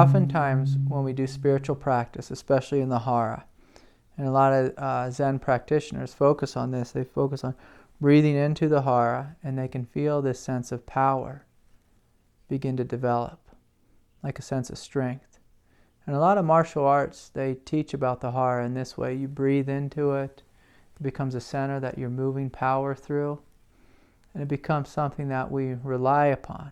oftentimes when we do spiritual practice, especially in the hara, and a lot of Zen practitioners focus on this, they focus on breathing into the hara, and they can feel this sense of power begin to develop, like a sense of strength. And a lot of martial arts, they teach about the hara in this way. You breathe into it, it becomes a center that you're moving power through, and it becomes something that we rely upon.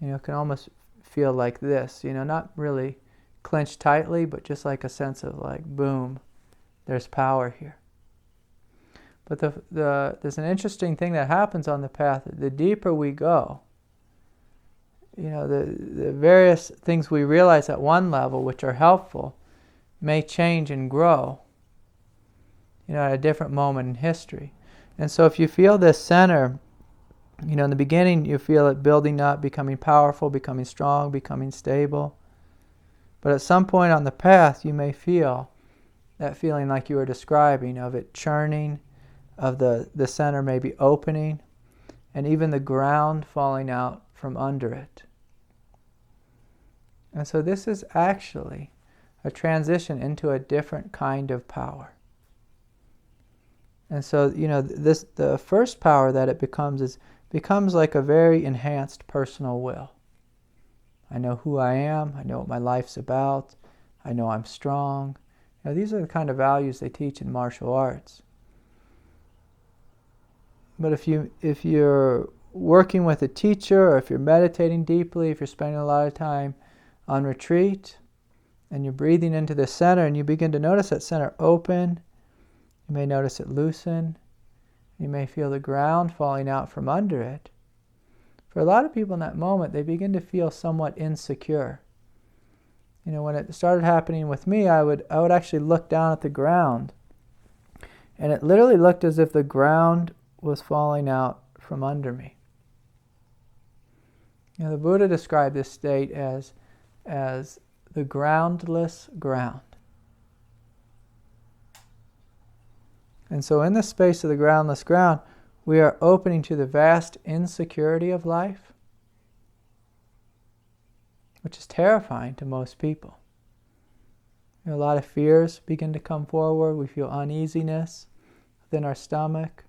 It can almost feel like this, not really clenched tightly, but just like a sense of like, boom, there's power here. But there's an interesting thing that happens on the path. The deeper we go, the various things we realize at one level, which are helpful, may change and grow, at a different moment in history. And so if you feel this center, in the beginning you feel it building up, becoming powerful, becoming strong, becoming stable. But at some point on the path, you may feel that feeling like you were describing, of it churning, of the center maybe opening, and even the ground falling out from under it. And so this is actually a transition into a different kind of power. And so, the first power that it becomes like a very enhanced personal will. I know who I am, I know what my life's about, I know I'm strong. These are the kind of values they teach in martial arts. But if you're working with a teacher, or if you're meditating deeply, if you're spending a lot of time on retreat, and you're breathing into the center, and you begin to notice that center open, you may notice it loosen, you may feel the ground falling out from under it. For a lot of people in that moment, they begin to feel somewhat insecure. When it started happening with me, I would actually look down at the ground, and it literally looked as if the ground was falling out from under me. The Buddha described this state as the groundless ground. And so in the space of the groundless ground, we are opening to the vast insecurity of life, which is terrifying to most people. A lot of fears begin to come forward. We feel uneasiness within our stomach.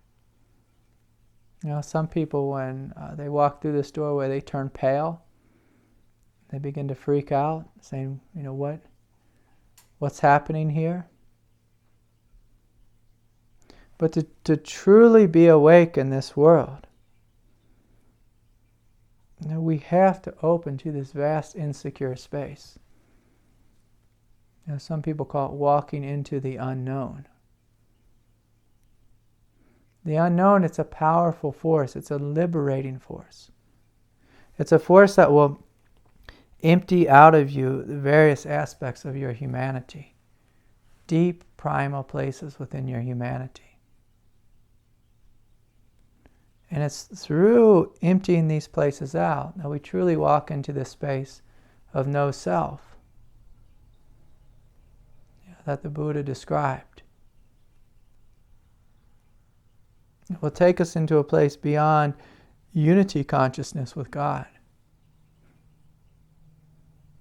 Some people, when they walk through this doorway, they turn pale. They begin to freak out, saying, what's happening here? But to truly be awake in this world, we have to open to this vast insecure space. Some people call it walking into the unknown. The unknown, it's a powerful force. It's a liberating force. It's a force that will empty out of you the various aspects of your humanity, deep primal places within your humanity. And it's through emptying these places out that we truly walk into this space of no self that the Buddha described. It will take us into a place beyond unity consciousness with God.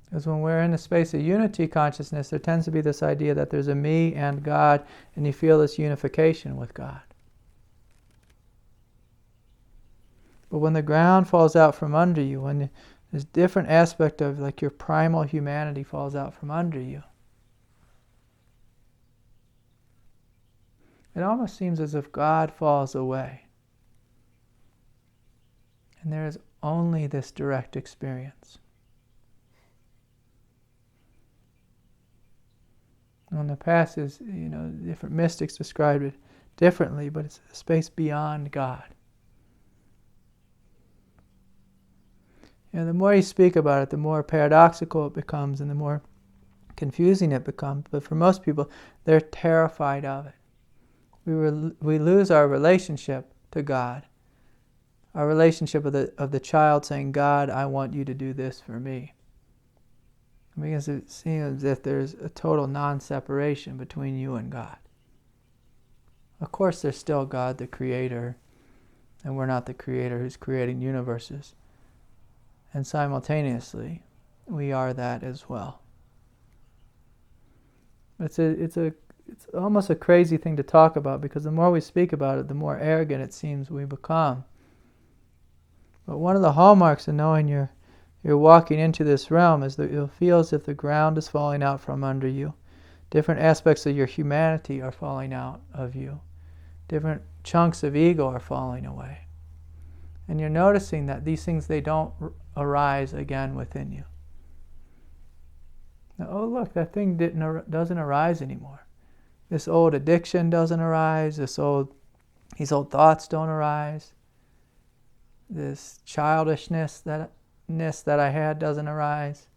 Because when we're in a space of unity consciousness, there tends to be this idea that there's a me and God, and you feel this unification with God. But when the ground falls out from under you, when this different aspect of like your primal humanity falls out from under you, it almost seems as if God falls away. And there is only this direct experience. In the past is, different mystics described it differently, but it's a space beyond God. The more you speak about it, the more paradoxical it becomes and the more confusing it becomes. But for most people, they're terrified of it. We lose our relationship to God, our relationship of the child saying, God, I want you to do this for me. Because it seems as if there's a total non-separation between you and God. Of course, there's still God, the creator, and we're not the creator who's creating universes. And simultaneously, we are that as well. It's almost a crazy thing to talk about, because the more we speak about it, the more arrogant it seems we become. But one of the hallmarks of knowing you're walking into this realm is that you'll feel as if the ground is falling out from under you. Different aspects of your humanity are falling out of you. Different chunks of ego are falling away. And you're noticing that these things, they don't arise again within you. Now, oh look, that thing doesn't arise anymore. This old addiction doesn't arise. These old thoughts don't arise. This childishness that I had doesn't arise.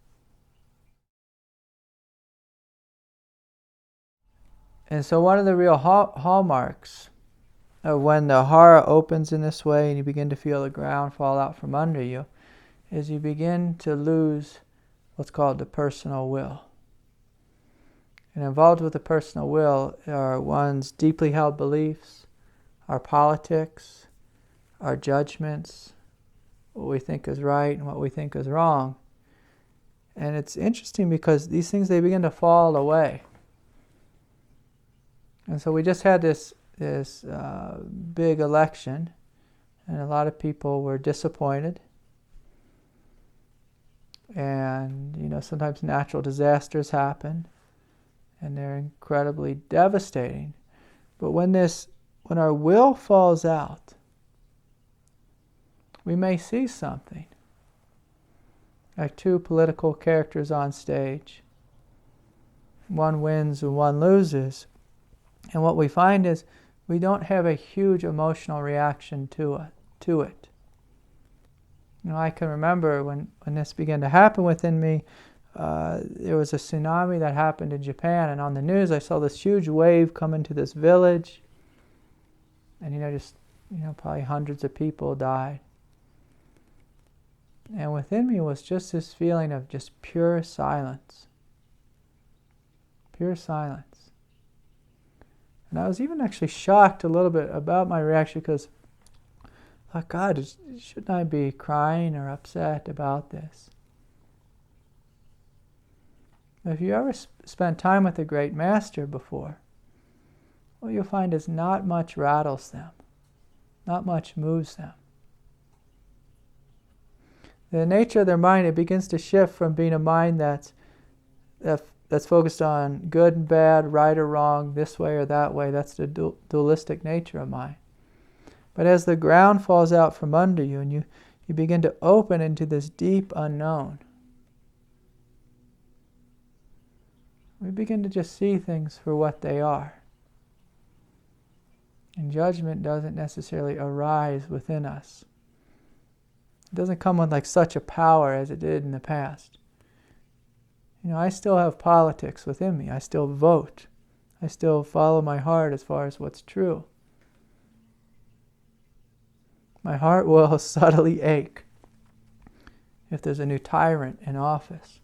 And so one of the real hallmarks of when the hara opens in this way and you begin to feel the ground fall out from under you is you begin to lose what's called the personal will. And involved with the personal will are one's deeply held beliefs, our politics, our judgments, what we think is right and what we think is wrong. And it's interesting because these things, they begin to fall away. And so we just had this big election, and a lot of people were disappointed. And, sometimes natural disasters happen, and they're incredibly devastating. But when our will falls out, we may see something. Like two political characters on stage. One wins and one loses. And what we find is we don't have a huge emotional reaction to it. I can remember when this began to happen within me, there was a tsunami that happened in Japan, and on the news I saw this huge wave come into this village, and probably hundreds of people died. And within me was just this feeling of just pure silence. Pure silence. And I was even actually shocked a little bit about my reaction, because I thought, God, shouldn't I be crying or upset about this? If you ever spent time with a great master before, what you'll find is not much rattles them. Not much moves them. The nature of their mind, it begins to shift from being a mind that's focused on good and bad, right or wrong, this way or that way. That's the dualistic nature of mind. But as the ground falls out from under you and you begin to open into this deep unknown, we begin to just see things for what they are. And judgment doesn't necessarily arise within us. It doesn't come with like such a power as it did in the past. I still have politics within me. I still vote. I still follow my heart as far as what's true. My heart will subtly ache if there's a new tyrant in office.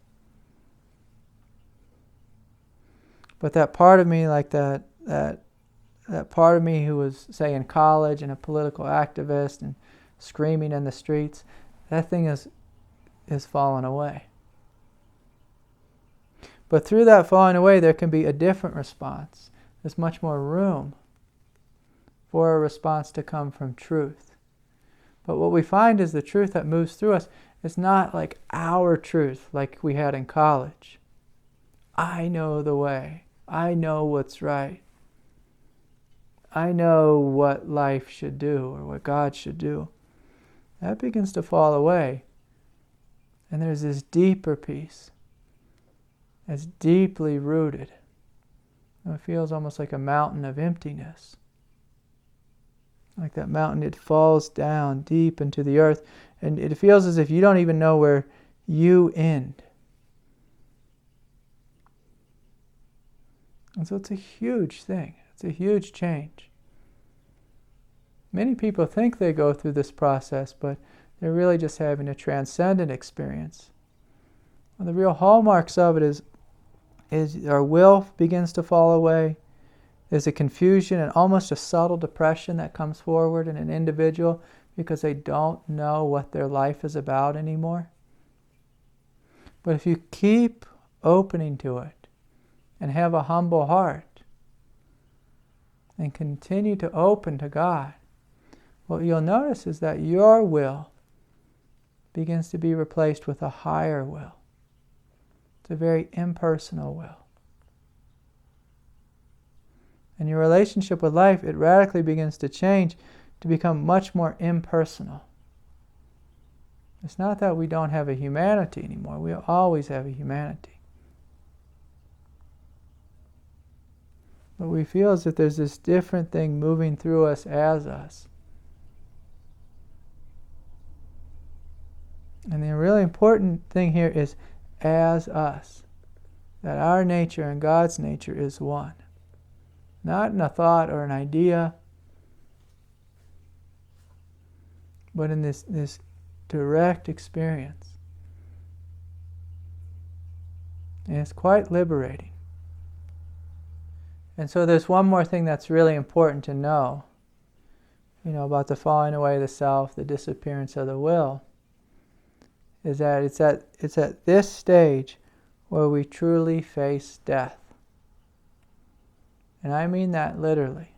But that part of me, like that part of me who was, say, in college and a political activist and screaming in the streets, that thing is fallen away. But through that falling away, there can be a different response. There's much more room for a response to come from truth. But what we find is the truth that moves through us is not like our truth like we had in college. I know the way. I know what's right. I know what life should do or what God should do. That begins to fall away. And there's this deeper peace that's deeply rooted. It feels almost like a mountain of emptiness. Like that mountain, it falls down deep into the earth, and it feels as if you don't even know where you end. And so it's a huge thing. It's a huge change. Many people think they go through this process, but they're really just having a transcendent experience. And the real hallmarks of it is our will begins to fall away. There's a confusion and almost a subtle depression that comes forward in an individual because they don't know what their life is about anymore. But if you keep opening to it and have a humble heart and continue to open to God, what you'll notice is that your will begins to be replaced with a higher will. It's a very impersonal will. And your relationship with life, it radically begins to change to become much more impersonal. It's not that we don't have a humanity anymore. We always have a humanity. But we feel as if there's this different thing moving through us as us. And the really important thing here is as us. That our nature and God's nature is one. Not in a thought or an idea, but in this direct experience. And it's quite liberating. And so there's one more thing that's really important to know, about the falling away of the self, the disappearance of the will, is that it's at this stage where we truly face death. And I mean that literally.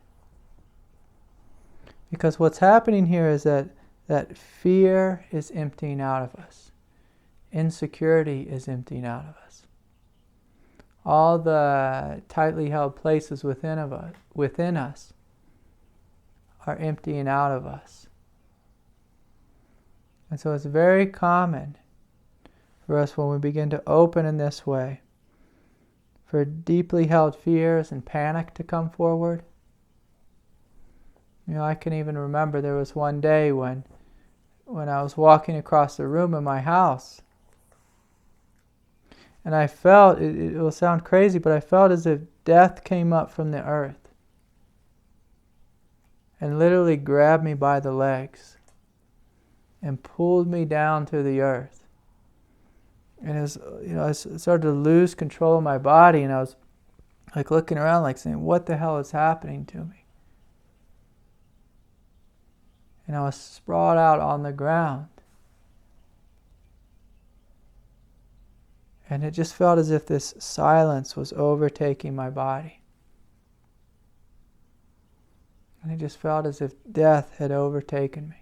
Because what's happening here is that fear is emptying out of us. Insecurity is emptying out of us. All the tightly held places within us are emptying out of us. And so it's very common for us when we begin to open in this way, for deeply held fears and panic to come forward. I can even remember there was one day when I was walking across the room in my house, and I felt, it will sound crazy, but I felt as if death came up from the earth and literally grabbed me by the legs and pulled me down to the earth. And I started to lose control of my body, and I was like looking around like saying, what the hell is happening to me? And I was sprawled out on the ground. And it just felt as if this silence was overtaking my body. And it just felt as if death had overtaken me.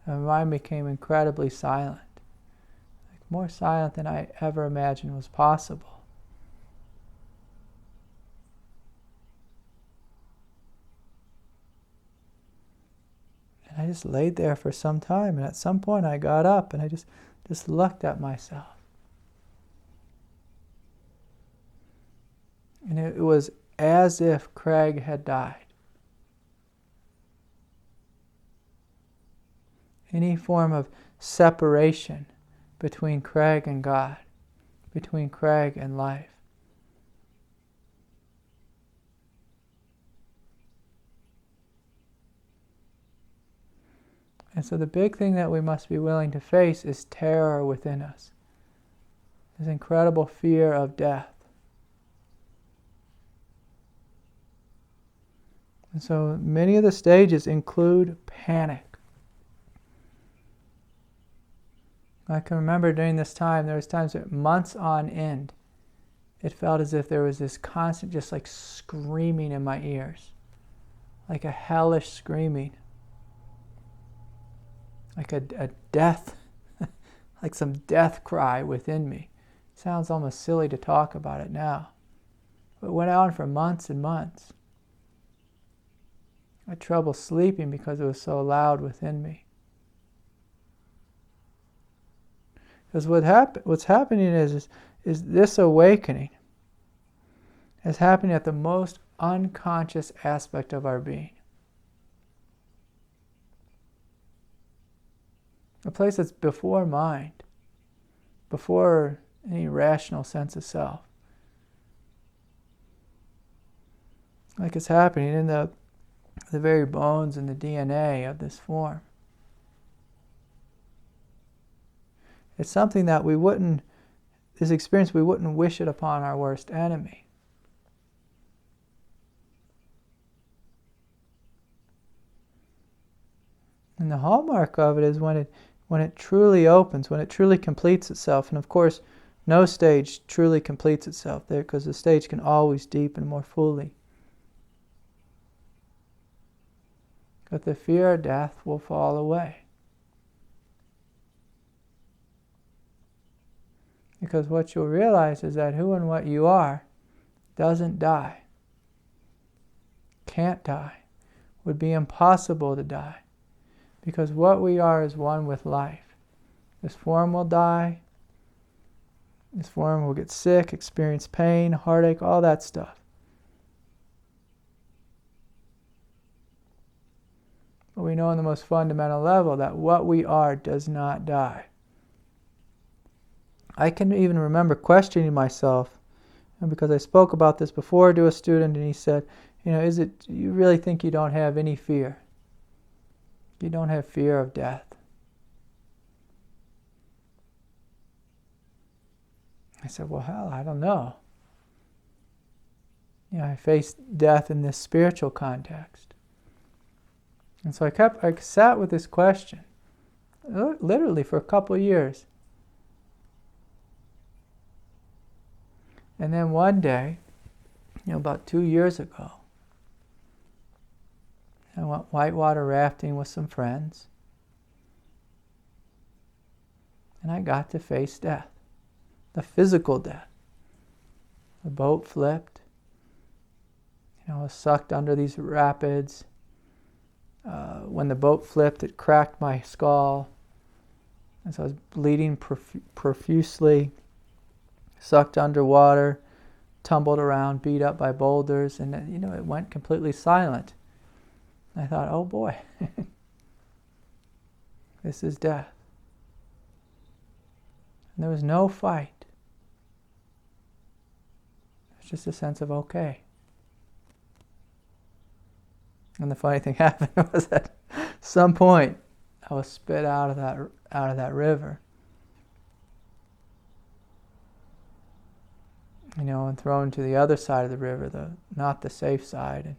And my mind became incredibly silent. Like more silent than I ever imagined was possible. And I just laid there for some time, and at some point I got up and I just looked at myself. And it was as if Craig had died. Any form of separation between Craig and God, between Craig and life. And so the big thing that we must be willing to face is terror within us. This incredible fear of death. And so many of the stages include panic. I can remember during this time, there was times that months on end, it felt as if there was this constant just like screaming in my ears. Like a hellish screaming. Like a death, like some death cry within me. It sounds almost silly to talk about it now. But it went on for months and months. I had trouble sleeping because it was so loud within me. Because what's happening is this awakening is happening at the most unconscious aspect of our being. A place that's before mind, before any rational sense of self. Like it's happening in the very bones and the DNA of this form. It's something that this experience, we wouldn't wish it upon our worst enemy. And the hallmark of it is when it when it truly opens, when it truly completes itself. And of course, no stage truly completes itself there, because the stage can always deepen more fully. But the fear of death will fall away. Because what you'll realize is that who and what you are doesn't die, can't die, would be impossible to die. Because what we are is one with life. This form will die. This form will get sick, experience pain, heartache, all that stuff. But we know on the most fundamental level that what we are does not die. I can even remember questioning myself, and because I spoke about this before to a student, and he said, you really think you don't have any fear? You don't have fear of death? I said, well, hell, I don't know. I faced death in this spiritual context. And so I sat with this question, literally for a couple of years. And then one day, about 2 years ago, I went whitewater rafting with some friends. And I got to face death, the physical death. The boat flipped. I was sucked under these rapids. When the boat flipped, it cracked my skull. And so I was bleeding profusely, sucked underwater, tumbled around, beat up by boulders, and then, it went completely silent. I thought, oh boy, this is death. And there was no fight. It was just a sense of okay. And the funny thing happened was at some point I was spit out of that river. And thrown to the other side of the river, not the safe side. And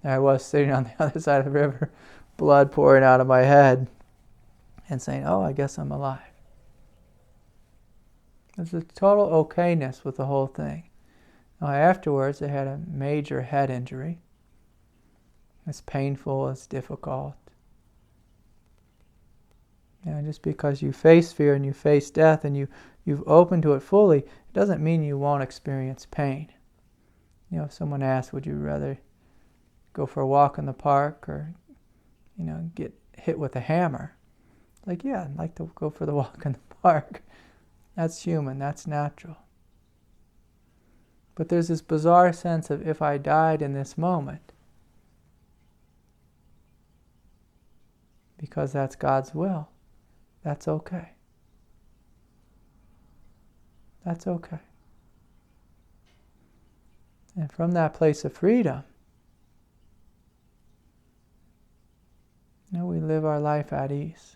there I was sitting on the other side of the river, blood pouring out of my head, and saying, oh, I guess I'm alive. There's a total okayness with the whole thing. Now, afterwards, I had a major head injury. It's painful, it's difficult. Just because you face fear and you face death and you've opened to it fully, it doesn't mean you won't experience pain. If someone asks, would you rather go for a walk in the park or, get hit with a hammer? Yeah, I'd like to go for the walk in the park. That's human, that's natural. But there's this bizarre sense of, if I died in this moment, because that's God's will, that's okay. That's okay. And from that place of freedom, we live our life at ease.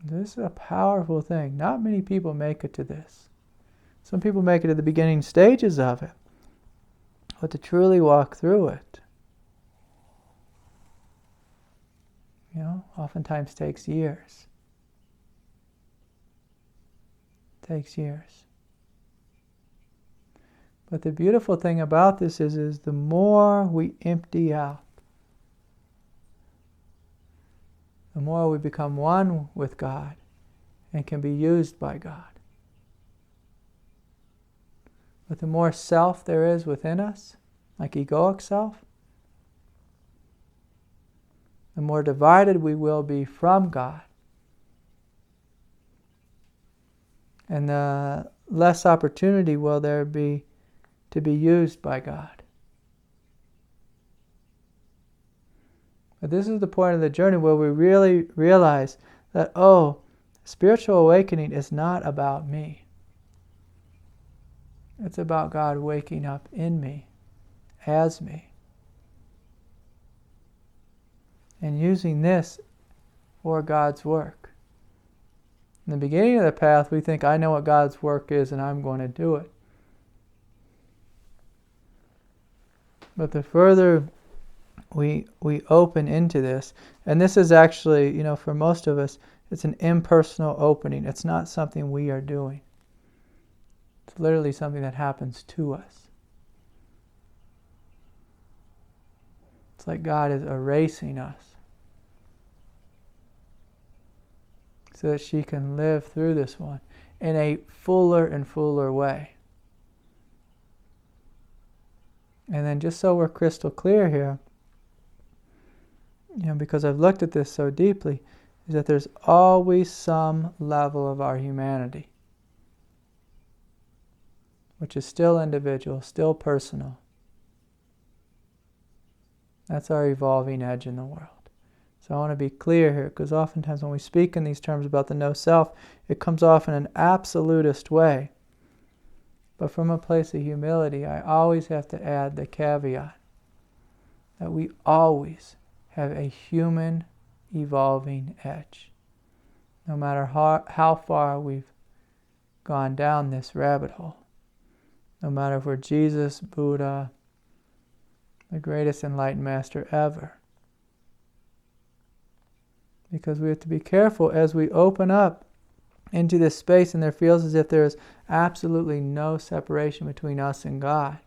This is a powerful thing. Not many people make it to this. Some people make it to the beginning stages of it. But to truly walk through it, oftentimes takes years. Takes years. But the beautiful thing about this is the more we empty out, the more we become one with God and can be used by God. But the more self there is within us, like egoic self, the more divided we will be from God. And the less opportunity will there be to be used by God. But this is the point of the journey where we really realize that, spiritual awakening is not about me. It's about God waking up in me, as me, and using this for God's work. In the beginning of the path, we think, I know what God's work is and I'm going to do it. But the further we open into this. And this is actually, for most of us, it's an impersonal opening. It's not something we are doing. It's literally something that happens to us. It's like God is erasing us so that she can live through this one in a fuller and fuller way. And then just so we're crystal clear here, because I've looked at this so deeply, is that there's always some level of our humanity, which is still individual, still personal. That's our evolving edge in the world. So I want to be clear here, because oftentimes when we speak in these terms about the no self, it comes off in an absolutist way. But from a place of humility, I always have to add the caveat that we always have a human evolving edge. No matter how far we've gone down this rabbit hole. No matter if we're Jesus, Buddha, the greatest enlightened master ever. Because we have to be careful as we open up into this space and there feels as if there is absolutely no separation between us and God.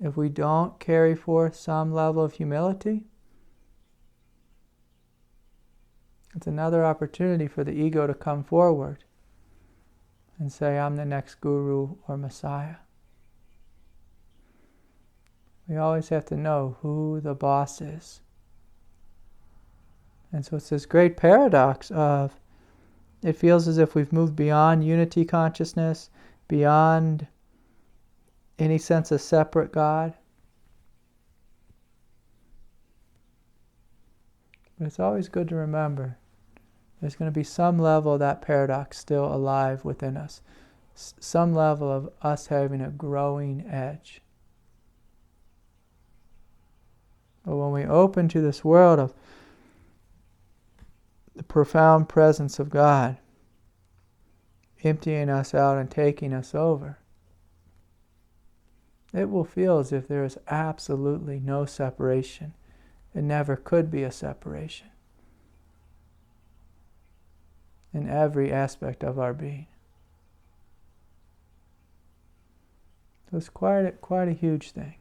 If we don't carry forth some level of humility, it's another opportunity for the ego to come forward and say, I'm the next guru or Messiah. We always have to know who the boss is. And so it's this great paradox of, it feels as if we've moved beyond unity consciousness, beyond any sense of separate God. But it's always good to remember there's going to be some level of that paradox still alive within us. Some level of us having a growing edge. But when we open to this world of the profound presence of God, emptying us out and taking us over, it will feel as if there is absolutely no separation. It never could be a separation in every aspect of our being. So it's quite a huge thing.